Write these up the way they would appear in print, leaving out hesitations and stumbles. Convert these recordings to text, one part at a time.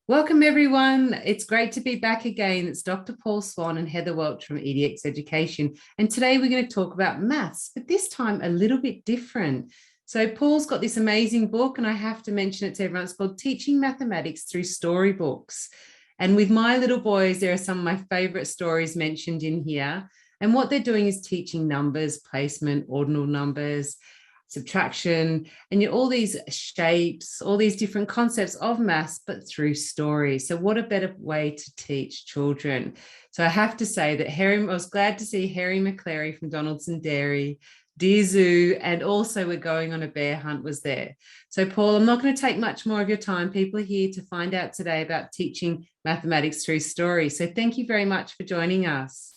Welcome, everyone. It's great to be back again. It's Dr. Paul Swan and Heather Welch from EDX Education. And today we're going to talk about maths, but this time a little bit different. So Paul's got this amazing book, and I have to mention it to everyone. It's called Teaching Mathematics Through Storybooks. And with my little boys, there are some of my favorite stories mentioned in here. And what they're doing is teaching numbers, placement, ordinal numbers, subtraction, and all these shapes, all these different concepts of maths, but through stories. So what a better way to teach children. So I have to say that I was glad to see Harry McClary from Donaldson Dairy, Dear Zoo, and also We're Going on a Bear Hunt was there. So Paul, I'm not going to take much more of your time. People are here to find out today about teaching mathematics through stories. So thank you very much for joining us.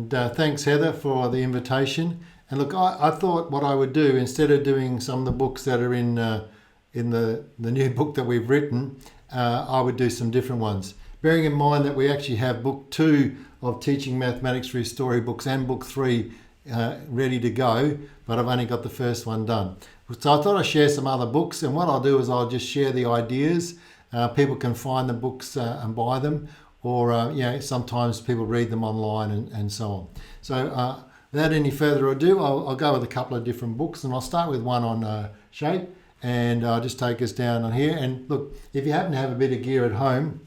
Thanks, Heather, for the invitation. And look, I thought what I would do, instead of doing some of the books that are in the new book that we've written, I would do some different ones. Bearing in mind that we actually have book 2 of Teaching Mathematics Through Storybooks and book 3 ready to go, but I've only got the first one done. So I thought I'd share some other books, and what I'll do is I'll just share the ideas. People can find the books and buy them, or sometimes people read them online and so on. So without any further ado, I'll go with a couple of different books, and I'll start with one on shape, and I'll just take us down on here. And look, if you happen to have a bit of gear at home,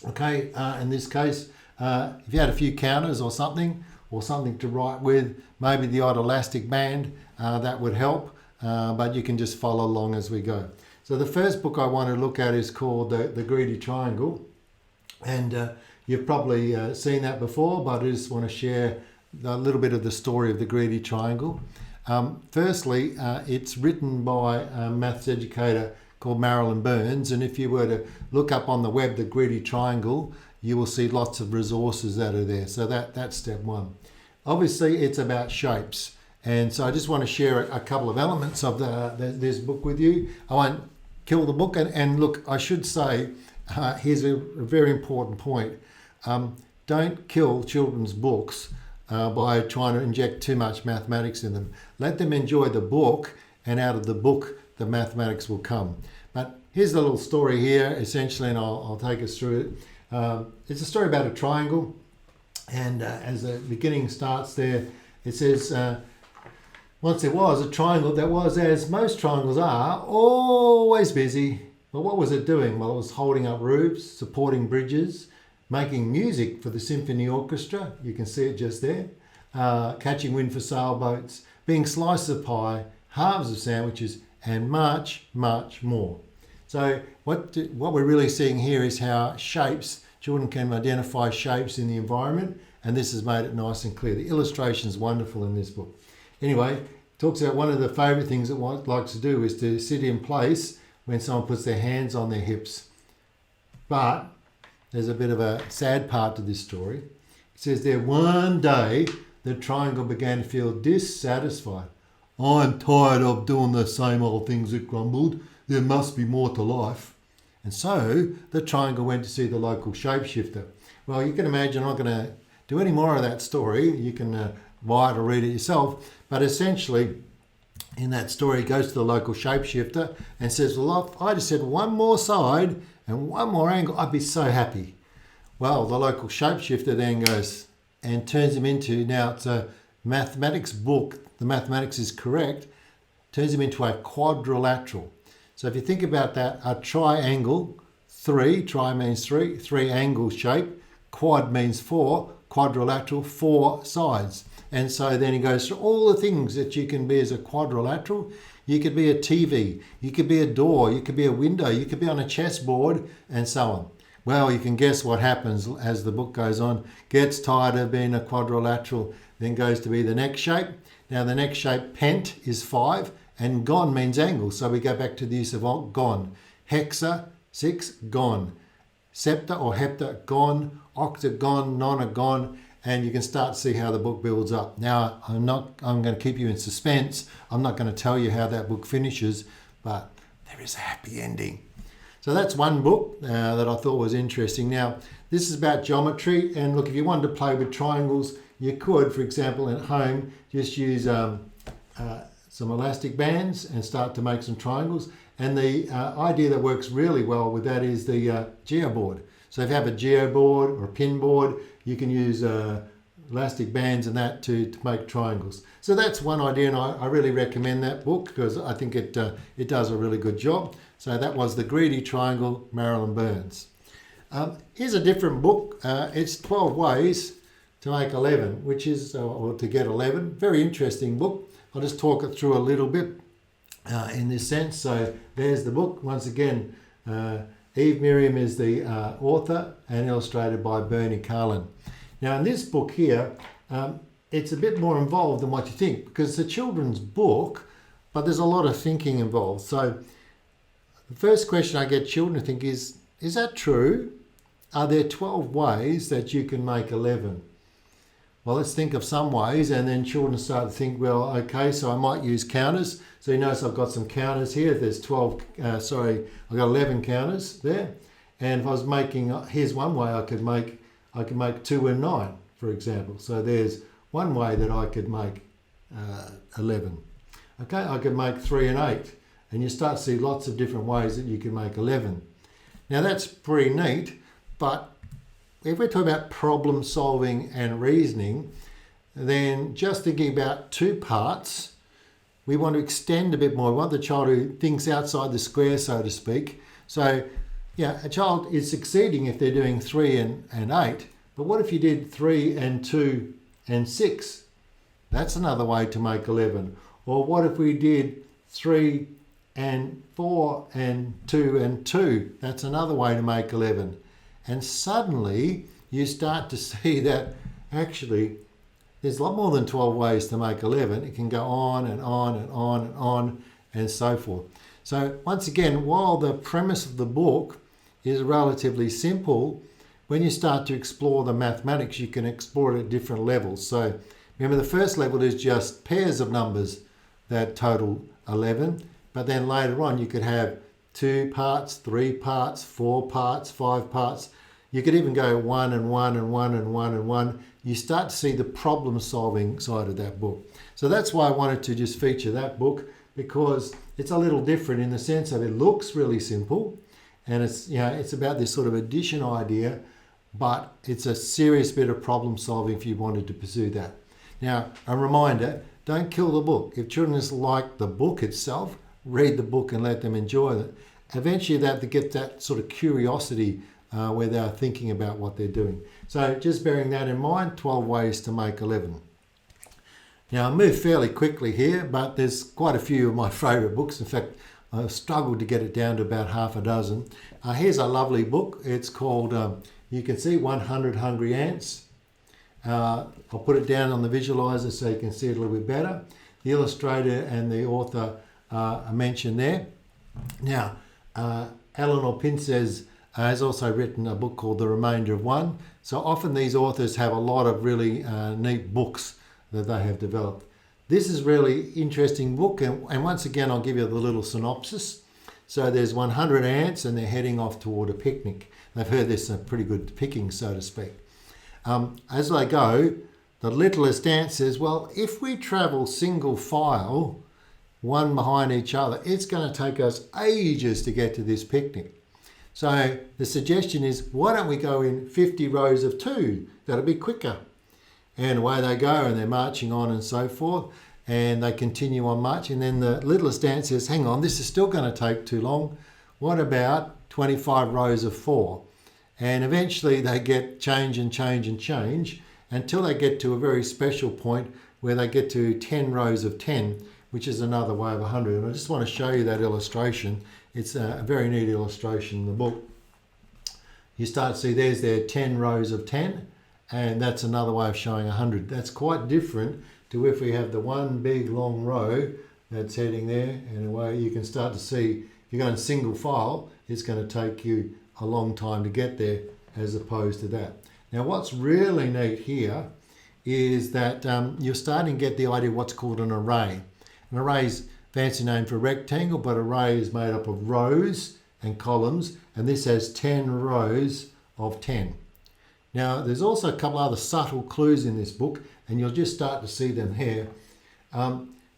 okay, in this case, if you had a few counters or something to write with, maybe the odd elastic band, that would help, but you can just follow along as we go. So the first book I want to look at is called The Greedy Triangle, and you've probably seen that before, but I just want to share a little bit of the story of the Greedy Triangle. Firstly, it's written by a maths educator called Marilyn Burns, and if you were to look up on the web the Greedy Triangle, you will see lots of resources that are there. So that's step one. Obviously, it's about shapes, and so I just want to share a couple of elements of this book with you. I won't kill the book, and look, I should say, here's a very important point. Don't kill children's books by trying to inject too much mathematics in them. Let them enjoy the book, and out of the book, the mathematics will come. But here's the little story here, essentially, and I'll take us through it. It's a story about a triangle, and as the beginning starts there, it says, once there was a triangle that was, as most triangles are, always busy. But what was it doing? Well, it was holding up roofs, supporting bridges, making music for the symphony orchestra, you can see it just there, catching wind for sailboats, being slices of pie, halves of sandwiches, and much, much more. So what we're really seeing here is how children can identify shapes in the environment, and this has made it nice and clear. The illustration is wonderful in this book. Anyway, it talks about one of the favourite things it likes to do is to sit in place when someone puts their hands on their hips. But there's a bit of a sad part to this story. It says there, one day the triangle began to feel dissatisfied. I'm tired of doing the same old things, it grumbled. There must be more to life. And so the triangle went to see the local shapeshifter. Well, you can imagine, I'm not going to do any more of that story. You can buy it or read it yourself. But essentially, in that story, he goes to the local shapeshifter and says, well, if I just had one more side and one more angle, I'd be so happy. Well, the local shapeshifter then goes and turns him into, now it's a mathematics book, the mathematics is correct, turns him into a quadrilateral. So if you think about that, a triangle, tri means three angle shape, quad means 4, quadrilateral, 4 sides. And so then he goes through all the things that you can be as a quadrilateral. You could be a TV, you could be a door, you could be a window, you could be on a chessboard, and so on. Well, you can guess what happens as the book goes on. Gets tired of being a quadrilateral, then goes to be the next shape. Now the next shape, pent, is 5, and gon means angle. So we go back to the use of gon. Hexa, 6, gon. Septa or hepta, gon. Octagon, nonagon. And you can start to see how the book builds up. Now, I'm going to keep you in suspense. I'm not going to tell you how that book finishes, but there is a happy ending. So that's one book that I thought was interesting. Now, this is about geometry. And look, if you wanted to play with triangles, you could, for example, at home, just use some elastic bands and start to make some triangles. And the idea that works really well with that is the geoboard. So if you have a geoboard or a pin board, you can use elastic bands and that to make triangles. So that's one idea, and I really recommend that book because I think it does a really good job. So that was The Greedy Triangle, Marilyn Burns. Here's a different book. It's 12 Ways to Make 11, which is, or to get 11. Very interesting book. I'll just talk it through a little bit in this sense. So there's the book. Once again, Eve Miriam is the author and illustrated by Bernie Carlin. Now in this book here, it's a bit more involved than what you think because it's a children's book, but there's a lot of thinking involved. So the first question I get children to think is that true? Are there 12 ways that you can make 11? Well, let's think of some ways, and then children start to think, well, okay, so I might use counters. So you notice I've got some counters here. There's 11 counters there. And if I was making, here's one way I could make 2 and 9, for example. So there's one way that I could make 11. Okay, I could make 3 and 8. And you start to see lots of different ways that you can make 11. Now that's pretty neat, but if we're talking about problem solving and reasoning, then just thinking about 2 parts, we want to extend a bit more. We want the child who thinks outside the square, so to speak. So, yeah, a child is succeeding if they're doing 3 and 8, but what if you did 3 and 2 and 6? That's another way to make 11. Or what if we did 3 and 4 and 2 and 2? That's another way to make 11. And suddenly you start to see that actually there's a lot more than 12 ways to make 11. It can go on and on and on and on and so forth. So once again, while the premise of the book is relatively simple, when you start to explore the mathematics, you can explore it at different levels. So remember, the first level is just pairs of numbers that total 11. But then later on, you could have 2 parts, 3 parts, 4 parts, 5 parts. You could even go 1 and 1 and 1 and 1 and 1. You start to see the problem solving side of that book. So that's why I wanted to just feature that book, because it's a little different in the sense that it looks really simple, and it's about this sort of addition idea, but it's a serious bit of problem solving if you wanted to pursue that. Now, a reminder, don't kill the book. If children just like the book itself, read the book and let them enjoy it. Eventually they have to get that sort of curiosity where they're thinking about what they're doing. So just bearing that in mind, 12 ways to make 11. Now I'll move fairly quickly here, but there's quite a few of my favourite books. In fact, I've struggled to get it down to about half a dozen. Here's a lovely book. It's called, you can see 100 Hungry Ants. I'll put it down on the visualizer so you can see it a little bit better. The illustrator and the author are mentioned there. Now, Eleanor Pinces has also written a book called The Remainder of One. So often these authors have a lot of really neat books that they have developed. This is really interesting book, and once again I'll give you the little synopsis. So there's 100 ants and they're heading off toward a picnic. They've heard there's some pretty good pickings, so to speak. As they go, the littlest ant says, well, if we travel single file, one behind each other, it's going to take us ages to get to this picnic. So the suggestion is, why don't we go in 50 rows of 2? That'll be quicker. And away they go, and they're marching on and so forth, and they continue on marching. And then the littlest ant says, hang on, this is still going to take too long. What about 25 rows of 4? And eventually they get change and change and change until they get to a very special point where they get to 10 rows of 10, which is another way of 100. And I just want to show you that illustration. It's a very neat illustration in the book. You start to see there's their 10 rows of 10, and that's another way of showing 100. That's quite different to if we have the one big long row that's heading there, and away you can start to see, if you go in single file, it's going to take you a long time to get there as opposed to that. Now what's really neat here is that you're starting to get the idea of what's called an array. An array is fancy name for rectangle, but array is made up of rows and columns, and this has 10 rows of 10. Now there's also a couple other subtle clues in this book, and you'll just start to see them here.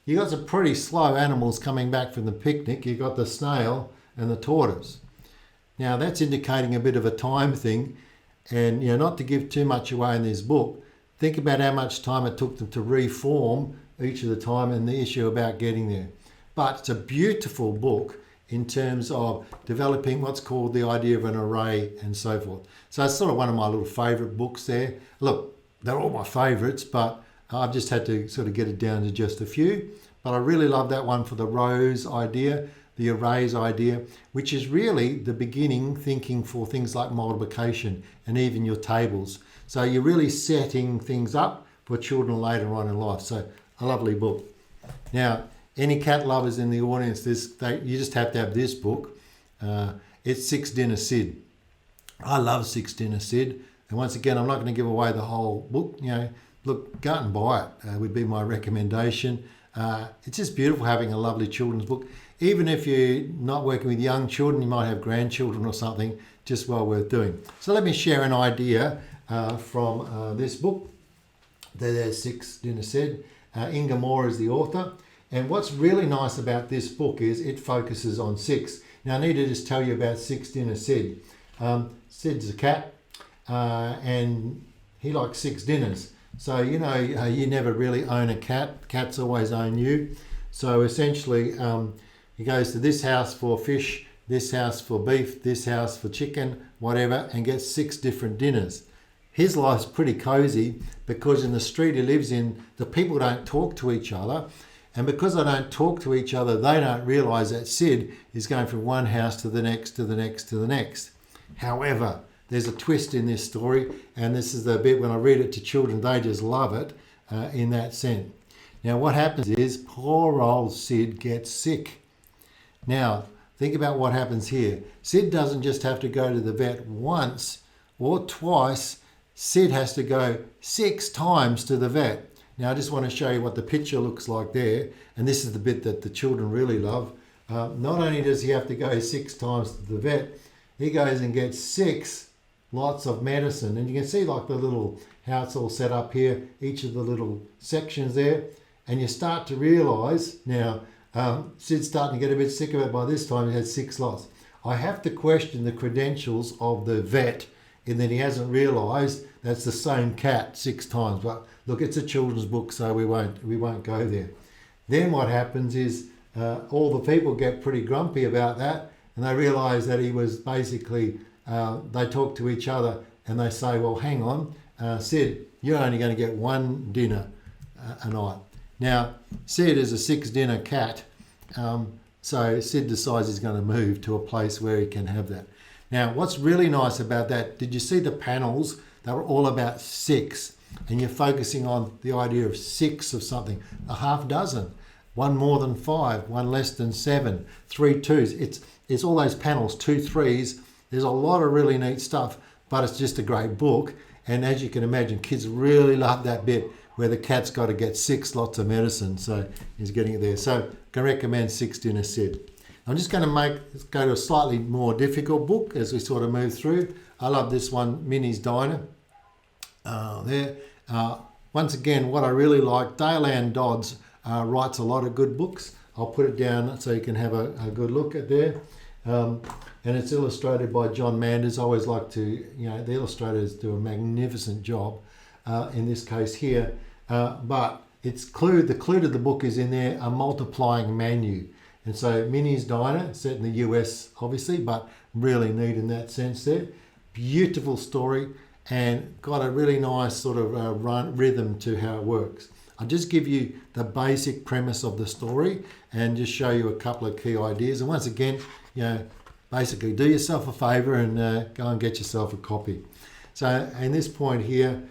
you got some pretty slow animals coming back from the picnic. You got the snail and the tortoise. Now that's indicating a bit of a time thing, and not to give too much away in this book. Think about how much time it took them to reform each of the time and the issue about getting there. But it's a beautiful book in terms of developing what's called the idea of an array and so forth. So it's sort of one of my little favourite books there. Look, they're all my favourites, but I've just had to sort of get it down to just a few. But I really love that one for the rows idea, the arrays idea, which is really the beginning thinking for things like multiplication and even your tables. So you're really setting things up for children later on in life. So a lovely book. Now, any cat lovers in the audience, you just have to have this book. It's Six Dinner Sid. I love Six Dinner Sid. And once again, I'm not going to give away the whole book. Look, go out and buy it would be my recommendation. It's just beautiful having a lovely children's book. Even if you're not working with young children, you might have grandchildren or something, just well worth doing. So let me share an idea from this book. There's Six Dinner Sid. Inga Moore is the author. And what's really nice about this book is it focuses on six. Now I need to just tell you about Six Dinner Sid. Sid's a cat and he likes 6 dinners. So, you never really own a cat. Cats always own you. So essentially, he goes to this house for fish, this house for beef, this house for chicken, whatever, and gets 6 different dinners. His life's pretty cozy because in the street he lives in, the people don't talk to each other. And because they don't talk to each other, they don't realise that Sid is going from one house to the next, to the next, to the next. However, there's a twist in this story, and this is the bit when I read it to children, they just love it in that sense. Now, what happens is poor old Sid gets sick. Now, think about what happens here. Sid doesn't just have to go to the vet once or twice. Sid has to go 6 times to the vet. Now, I just want to show you what the picture looks like there, and this is the bit that the children really love. Not only does he have to go 6 times to the vet, he goes and gets 6 lots of medicine. And you can see like the little, how it's all set up here, each of the little sections there. And you start to realise now, Sid's starting to get a bit sick of it by this time. He had 6 lots. I have to question the credentials of the vet in that he hasn't realised that's the same cat 6 times. But look, it's a children's book, so we won't go there. Then what happens is all the people get pretty grumpy about that, and they realise that he was basically, they talk to each other and they say, well, hang on, Sid, you're only going to get 1 dinner a night. Now, Sid is a 6 dinner cat, so Sid decides he's going to move to a place where he can have that. Now, what's really nice about that, did you see the panels? They were all about 6, and you're focusing on the idea of 6 of something, a half dozen, 1 more than 5, 1 less than 7, 3 2s. It's all those panels, 2 3s. There's a lot of really neat stuff, but it's just a great book. And as you can imagine, kids really love that bit where the cat's got to get 6 lots of medicine. So he's getting it there. So I can recommend Six Dinner Sid. I'm just going to go to a slightly more difficult book as we sort of move through. I love this one, Minnies Diner. Once again, what I really like, Dale Ann Dodds writes a lot of good books. I'll put it down so you can have a good look at there. And it's illustrated by John Manders. I always like to, the illustrators do a magnificent job in this case here. But the clue to the book is in there, a multiplying menu. And so Minnies Diner, set in the US obviously, but really neat in that sense there. Beautiful story and got a really nice sort of rhythm to how it works. I'll just give you the basic premise of the story and just show you a couple of key ideas. And once again, basically do yourself a favour and go and get yourself a copy. So in this point here,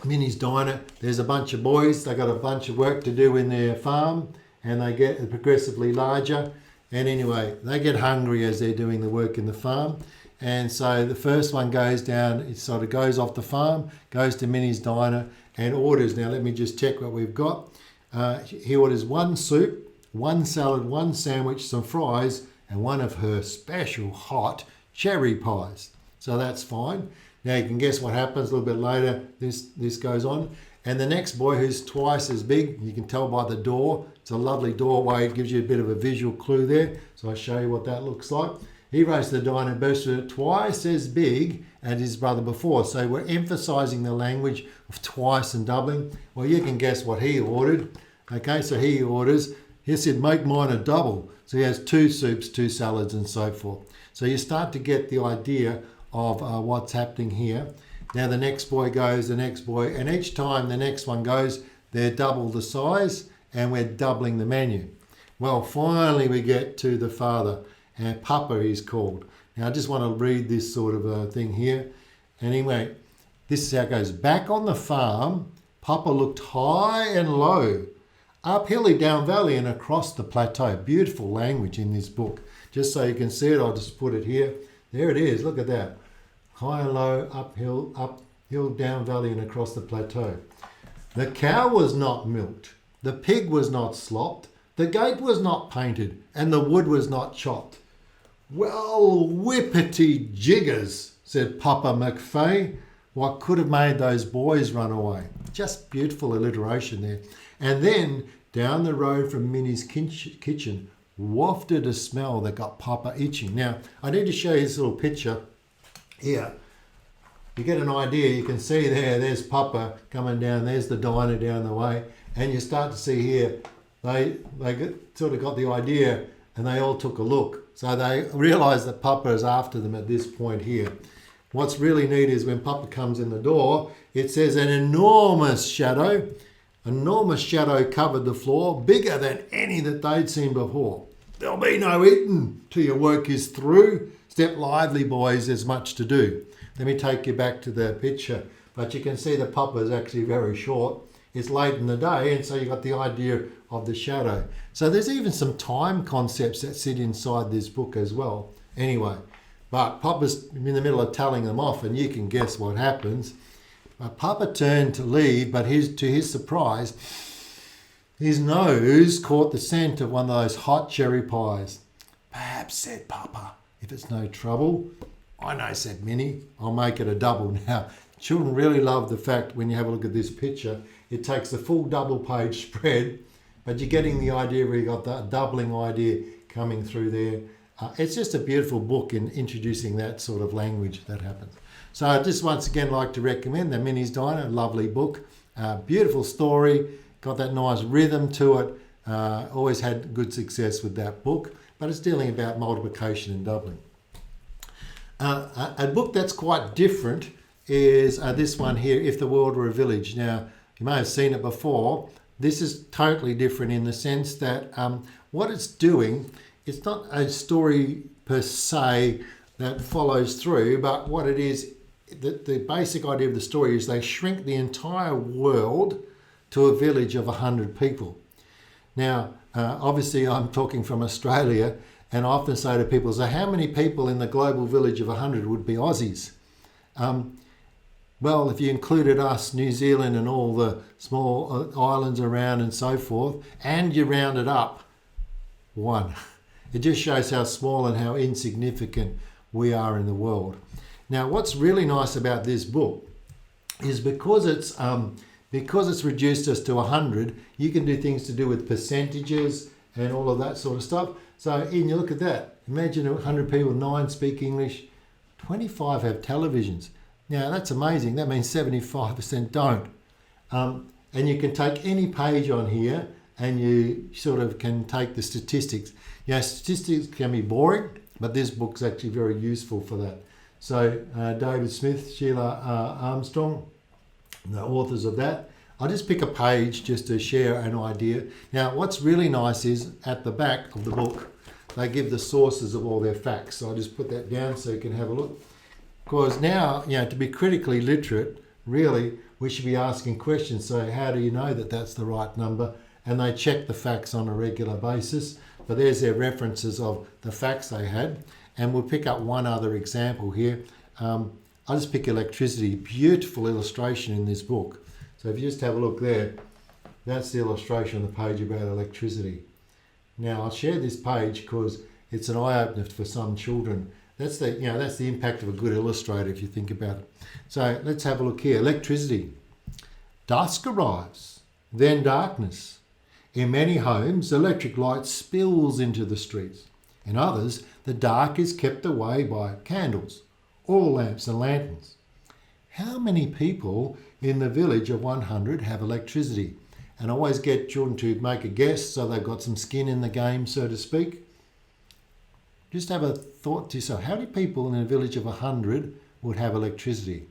Minnie's Diner, there's a bunch of boys. They got a bunch of work to do in their farm and they get progressively larger. And anyway, they get hungry as they're doing the work in the farm. And so the first one goes down, it sort of goes off the farm, goes to Minnie's Diner and orders. Now let me just check what we've got. He orders 1 soup, 1 salad, 1 sandwich, some fries, and 1 of her special hot cherry pies. So that's fine. Now you can guess what happens a little bit later. This goes on. And the next boy, who's twice as big, you can tell by the door. It's a lovely doorway. It gives you a bit of a visual clue there. So I'll show you what that looks like. He raced the diner and boasted it twice as big as his brother before. So we're emphasising the language of twice and doubling. Well, you can guess what he ordered. Okay, so he orders, he said, make mine a double. So he has 2 soups, 2 salads and so forth. So you start to get the idea of what's happening here. Now the next boy goes, the next boy, and each time the next one goes, they're double the size and we're doubling the menu. Well, finally we get to the father, and Papa he's called. Now I just want to read this sort of thing here. Anyway, this is how it goes. Back on the farm, Papa looked high and low, up hilly, down valley and across the plateau. Beautiful language in this book. Just so you can see it, I'll just put it here. There it is, look at that. High and low, uphill, down valley and across the plateau. The cow was not milked, the pig was not slopped, the gate was not painted, and the wood was not chopped. Well, whippity jiggers, said Papa McFay. What could have made those boys run away? Just beautiful alliteration there. And then down the road from Minnie's kitchen wafted a smell that got Papa itching. Now, I need to show you this little picture here. You get an idea. You can see there's Papa coming down. There's the diner down the way. And you start to see here, they sort of got the idea and they all took a look. So they realised that Papa is after them at this point here. What's really neat is when Papa comes in the door, it says an enormous shadow covered the floor, bigger than any that they'd seen before. There'll be no eating till your work is through. Step lively, boys, there's much to do. Let me take you back to the picture. But you can see the Papa is actually very short. It's late in the day, and so you've got the idea of the shadow. So there's even some time concepts that sit inside this book as well. Anyway, but Papa's in the middle of telling them off, and you can guess what happens. Papa turned to leave, but to his surprise, his nose caught the scent of one of those hot cherry pies. Perhaps, said Papa, if it's no trouble. I know, said Minnie, I'll make it a double. Now, children really love the fact when you have a look at this picture, it takes the full double page spread, but you're getting the idea where you got that doubling idea coming through there. It's just a beautiful book in introducing that sort of language that happens. So I just once again like to recommend the Minnies Diner, a lovely book, beautiful story, got that nice rhythm to it, always had good success with that book, but it's dealing about multiplication and doubling. A book that's quite different is this one here, If the World Were a Village. Now, you may have seen it before. This is totally different in the sense that what it's doing, it's not a story per se that follows through, but what it is, the basic idea of the story is they shrink the entire world to a village of 100 people. Now, obviously I'm talking from Australia, and I often say to people, so how many people in the global village of 100 would be Aussies? Well, if you included us, New Zealand and all the small islands around and so forth, and you round it up, 1. It just shows how small and how insignificant we are in the world. Now, what's really nice about this book is because it's reduced us to 100, you can do things to do with percentages and all of that sort of stuff. So, Ian, you look at that. Imagine 100 people, 9 speak English, 25 have televisions. Now, that's amazing. That means 75% don't. And you can take any page on here and you sort of can take the statistics. Now, statistics can be boring, but this book's actually very useful for that. So, David Smith, Sheila Armstrong, the authors of that. I'll just pick a page just to share an idea. Now, what's really nice is at the back of the book, they give the sources of all their facts. So I'll just put that down so you can have a look. Because now, to be critically literate, really, we should be asking questions. So how do you know that that's the right number? And they check the facts on a regular basis. But there's their references of the facts they had. And we'll pick up one other example here. I'll just pick electricity. Beautiful illustration in this book. So if you just have a look there, that's the illustration on the page about electricity. Now I'll share this page because it's an eye-opener for some children. That's the impact of a good illustrator if you think about it. So let's have a look here. Electricity. Dusk arrives, then darkness. In many homes, electric light spills into the streets. In others, the dark is kept away by candles, oil lamps and lanterns. How many people in the village of 100 have electricity? And I always get children to make a guess so they've got some skin in the game, so to speak. Just have a thought to yourself, how many people in a village of 100 would have electricity?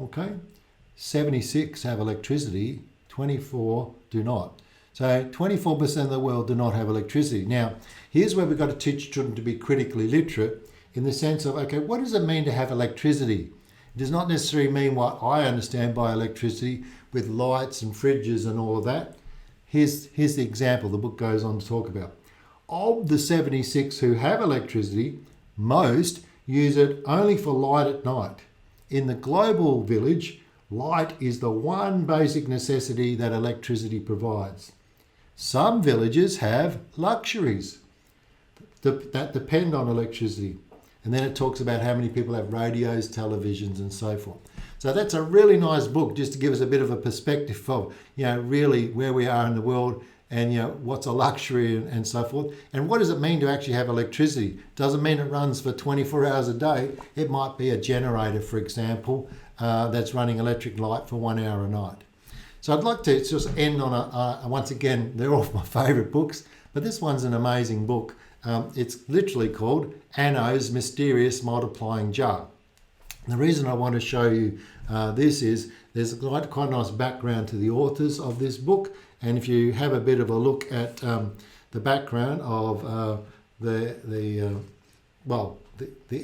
Okay, 76 have electricity, 24 do not. So 24% of the world do not have electricity. Now, here's where we've got to teach children to be critically literate in the sense of, okay, what does it mean to have electricity? It does not necessarily mean what I understand by electricity with lights and fridges and all of that. Here's the example the book goes on to talk about. Of the 76 who have electricity, most use it only for light at night. In the global village, light is the one basic necessity that electricity provides. Some villages have luxuries that depend on electricity. And then it talks about how many people have radios, televisions, and so forth. So that's a really nice book just to give us a bit of a perspective of, really where we are in the world and, what's a luxury and so forth. And what does it mean to actually have electricity? Doesn't mean it runs for 24 hours a day. It might be a generator, for example, that's running electric light for 1 hour a night. So I'd like to just end on once again, they're all my favourite books, but this one's an amazing book. It's literally called Annos' Mysterious Multiplying Jar. The reason I want to show you this is there's quite a nice background to the authors of this book, and if you have a bit of a look at the background of the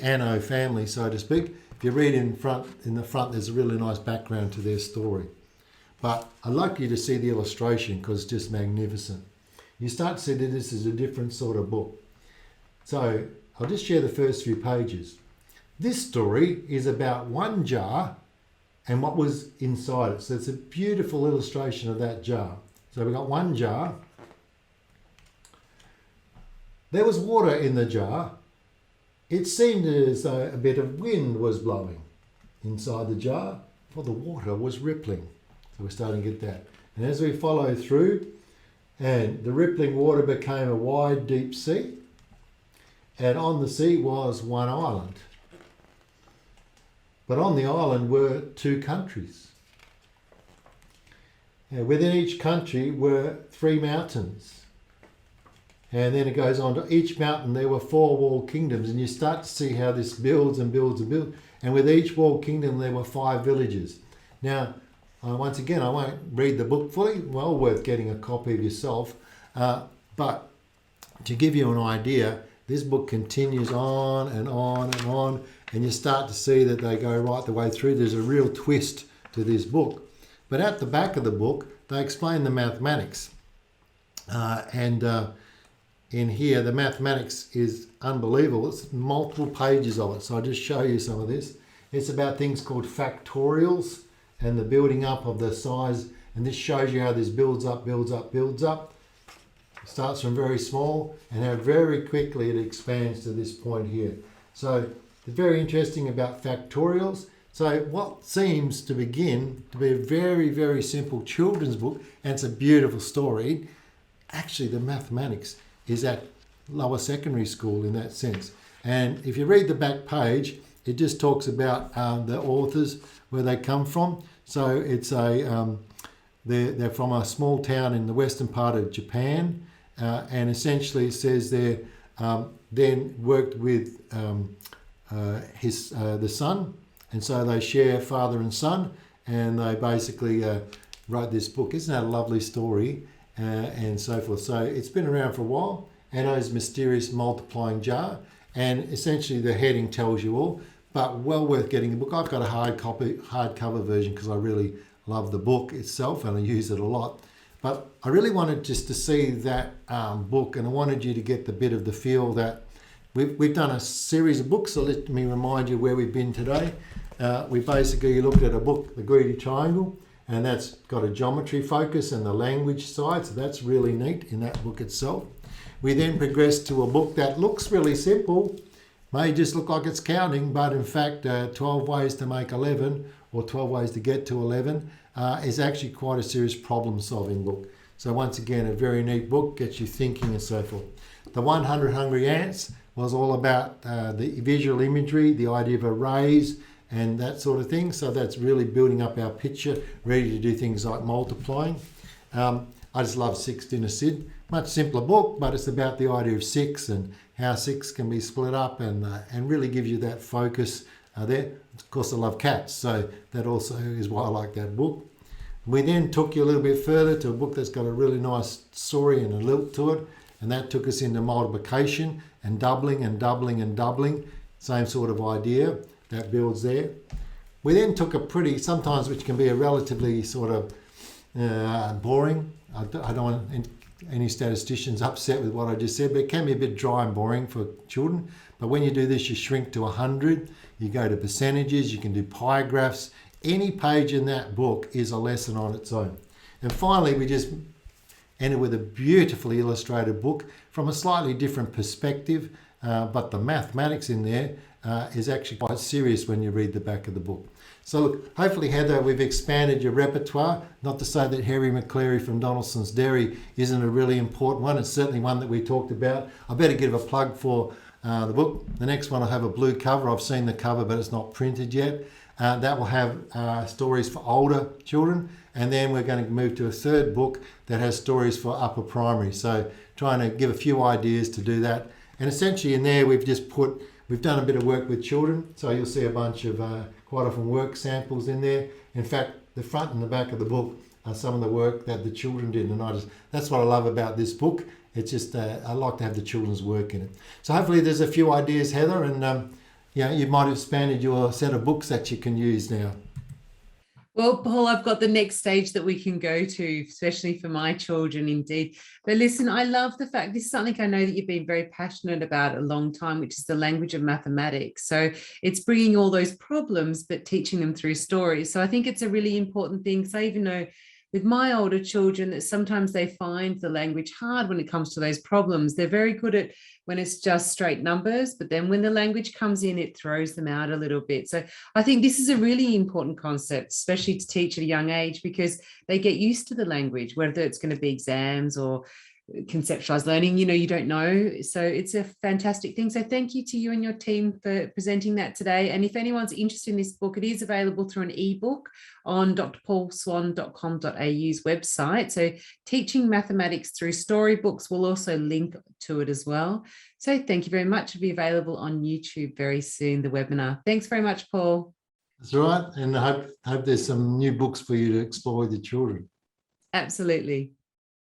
Anno family, so to speak, if you read in the front, there's a really nice background to their story. But I'd like you to see the illustration because it's just magnificent. You start to see that this is a different sort of book. So I'll just share the first few pages. This story is about one jar and what was inside it. So it's a beautiful illustration of that jar. So we've got one jar. There was water in the jar. It seemed as though a bit of wind was blowing inside the jar, for the water was rippling. So we're starting to get that. And as we follow through, and the rippling water became a wide, deep sea, and on the sea was one island. But on the island were two countries. And within each country were 3 mountains. And then it goes on to each mountain there were 4 walled kingdoms, and you start to see how this builds and builds and builds. And with each walled kingdom there were 5 villages. Now, once again, I won't read the book fully, well worth getting a copy of yourself. But to give you an idea, this book continues on and on and on, and you start to see that they go right the way through. There's a real twist to this book. But at the back of the book, they explain the mathematics. In here, the mathematics is unbelievable. It's multiple pages of it. So I'll just show you some of this. It's about things called factorials and the building up of the size. And this shows you how this builds up, builds up, builds up. It starts from very small and how very quickly it expands to this point here. So it's very interesting about factorials. So what seems to begin to be a very, very simple children's book, and it's a beautiful story, actually the mathematics is at lower secondary school in that sense. And if you read the back page, it just talks about the authors, where they come from. So it's they're from a small town in the western part of Japan, and essentially it says they then worked with the son, and so they share father and son, and they basically wrote this book. Isn't that a lovely story? And so forth. So it's been around for a while. Anno's Mysterious Multiplying Jar, and essentially the heading tells you all, but well worth getting the book. I've got a hardcover version because I really love the book itself and I use it a lot. But I really wanted just to see that book, and I wanted you to get the bit of the feel that we've done a series of books. So let me remind you where we've been today. We basically looked at a book, The Greedy Triangle, and that's got a geometry focus and the language side, so that's really neat in that book itself. We then progressed to a book that looks really simple, may just look like it's counting, but in fact 12 Ways to Make 11, or 12 Ways to Get to 11 is actually quite a serious problem-solving book. So once again, a very neat book, gets you thinking and so forth. The 100 Hungry Ants was all about the visual imagery, the idea of arrays and that sort of thing. So that's really building up our picture, ready to do things like multiplying. I just love 6 Dinner Sid. Much simpler book, but it's about the idea of 6 and how 6 can be split up and really gives you that focus there. Of course, I love cats, so that also is why I like that book. We then took you a little bit further to a book that's got a really nice story and a lilt to it, and that took us into multiplication and doubling and doubling and doubling. Same sort of idea that builds there. We then took a pretty, sometimes which can be a relatively sort of boring. I don't want any statisticians upset with what I just said, but it can be a bit dry and boring for children. But when you do this, you shrink to 100, you go to percentages, you can do pie graphs. Any page in that book is a lesson on its own. And finally, we just ended with a beautifully illustrated book from a slightly different perspective, but the mathematics in there is actually quite serious when you read the back of the book. So look, hopefully, Heather, we've expanded your repertoire. Not to say that Harry McCleary from Donaldson's Dairy isn't a really important one. It's certainly one that we talked about. I better give a plug for the book. The next one will have a blue cover. I've seen the cover, but it's not printed yet. That will have stories for older children. And then we're going to move to a third book that has stories for upper primary. So trying to give a few ideas to do that. And essentially in there, we've done a bit of work with children. So you'll see a bunch of quite often work samples in there. In fact, the front and the back of the book are some of the work that the children did. And that's what I love about this book. It's just, I like to have the children's work in it. So hopefully there's a few ideas, Heather, and you might have expanded your set of books that you can use now. Well, Paul, I've got the next stage that we can go to, especially for my children, indeed. But listen, I love the fact this is something I know that you've been very passionate about a long time, which is the language of mathematics. So it's bringing all those problems, but teaching them through stories. So I think it's a really important thing. So I even know with my older children that sometimes they find the language hard when it comes to those problems. They're very good at when it's just straight numbers, but then when the language comes in, it throws them out a little bit. So I think this is a really important concept, especially to teach at a young age, because they get used to the language, whether it's going to be exams or conceptualized learning, you don't know. So it's a fantastic thing. So thank you to you and your team for presenting that today. And if anyone's interested in this book, it is available through an ebook on drpaulswan.com.au's website. So Teaching Mathematics Through Storybooks will also link to it as well. So thank you very much. It'll be available on YouTube very soon, the webinar. Thanks very much, Paul. That's right. And I hope there's some new books for you to explore with your children. Absolutely.